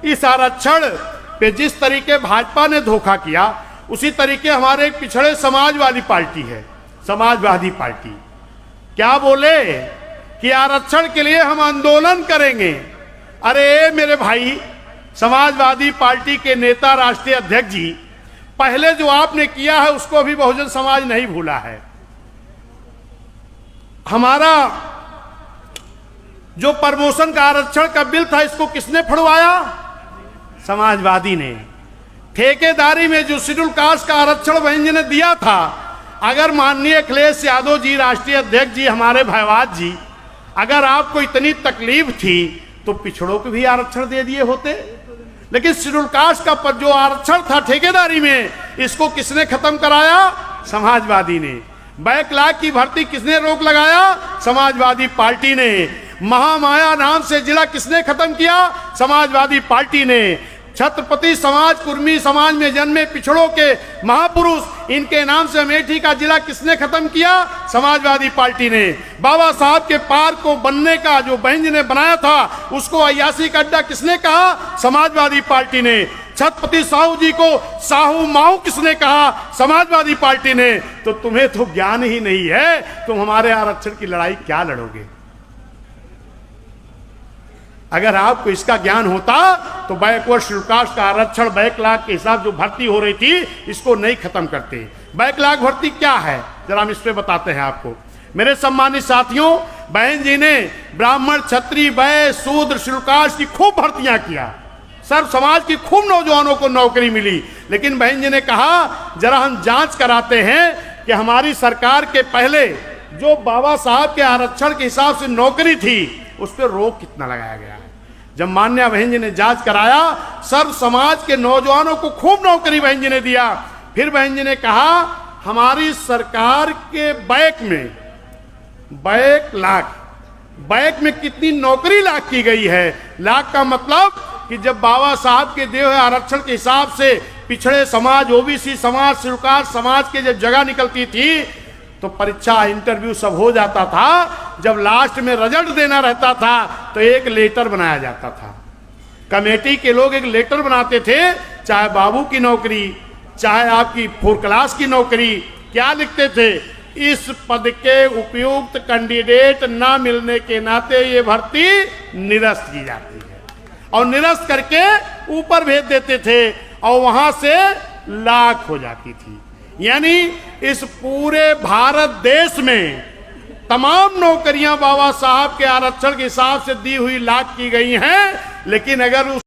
इस आरक्षण पे जिस तरीके भाजपा ने धोखा किया, उसी तरीके हमारे एक पिछड़े समाज वाली पार्टी है, समाजवादी पार्टी, क्या बोले कि आरक्षण के लिए हम आंदोलन करेंगे। अरे मेरे भाई, समाजवादी पार्टी के नेता, राष्ट्रीय अध्यक्ष जी, पहले जो आपने किया है उसको भी बहुजन समाज नहीं भूला है। हमारा जो प्रमोशन का आरक्षण का बिल था, इसको किसने फड़वाया? समाजवादी ने। ठेकेदारी में जो शेड्यूल कास्ट का आरक्षण बहन जी ने दिया था, अगर माननीय अखिलेश यादव जी, राष्ट्रीय अध्यक्ष जी, हमारे भाईवाद जी, अगर आपको इतनी तकलीफ थी तो पिछड़ों को भी आरक्षण दे दिए होते। लेकिन शेड्यूल कास्ट का जो आरक्षण था ठेकेदारी में, इसको किसने खत्म कराया? समाजवादी ने। बैकलॉग की भर्ती किसने रोक लगाया? समाजवादी पार्टी ने। महामाया नाम से जिला किसने खत्म किया? समाजवादी पार्टी ने। छत्रपति समाज, कुर्मी समाज में जन्मे पिछड़ों के महापुरुष, इनके नाम से अमेठी का जिला किसने खत्म किया? समाजवादी पार्टी ने। बाबा साहब के पार्क को बनने का जो बहन जी ने बनाया था, उसको अयासी का अड्डा किसने कहा? समाजवादी पार्टी ने। छत्रपति साहू जी को साहू माहू किसने कहा? समाजवादी पार्टी ने। तो तुम्हें तो ज्ञान ही नहीं है, तुम हमारे आरक्षण की लड़ाई क्या लड़ोगे? अगर आपको इसका ज्ञान होता तो बैकवर्ड शेड्यूल कास्ट का आरक्षण बैकलॉग के हिसाब जो भर्ती हो रही थी, इसको नहीं खत्म करते। बैकलॉग भर्ती क्या है, जरा हम इस पे बताते हैं आपको। मेरे सम्मानित साथियों, बहन जी ने ब्राह्मण, क्षत्रिय, वैश्य, शूद्र, शेड्यूल कास्ट की खूब भर्तियां किया, सर्व समाज की खूब नौजवानों को नौकरी मिली। लेकिन बहन जी ने कहा जरा हम जांच कराते हैं कि हमारी सरकार के पहले जो बाबा साहब के आरक्षण के हिसाब से नौकरी थी, उस पर रोक कितना लगाया गया है। जब मान्या बहन जी ने जांच कराया, सर्व समाज के नौजवानों को खूब नौकरी बहन जी ने दिया। फिर बहन जी ने कहा हमारी सरकार के बैक में कितनी नौकरी लाख की गई है। लाख का मतलब कि जब बाबा साहब के दिए हुए आरक्षण के हिसाब से पिछड़े समाज, ओबीसी समाज, शेड्यूल कास्ट समाज के जब जगह निकलती थी तो परीक्षा, इंटरव्यू सब हो जाता था। जब लास्ट में रिजल्ट देना रहता था तो एक लेटर बनाया जाता था। कमेटी के लोग एक लेटर बनाते थे, चाहे बाबू की नौकरी, चाहे आपकी 4 क्लास की नौकरी, क्या लिखते थे? इस पद के उपयुक्त कैंडिडेट ना मिलने के नाते ये भर्ती निरस्त की जाती है, और निरस्त करके ऊपर भेज देते थे, और वहां से लाख हो जाती थी। यानी इस पूरे भारत देश में तमाम नौकरियां बाबा साहब के आरक्षण के हिसाब से दी हुई लाख की गई हैं। लेकिन अगर उस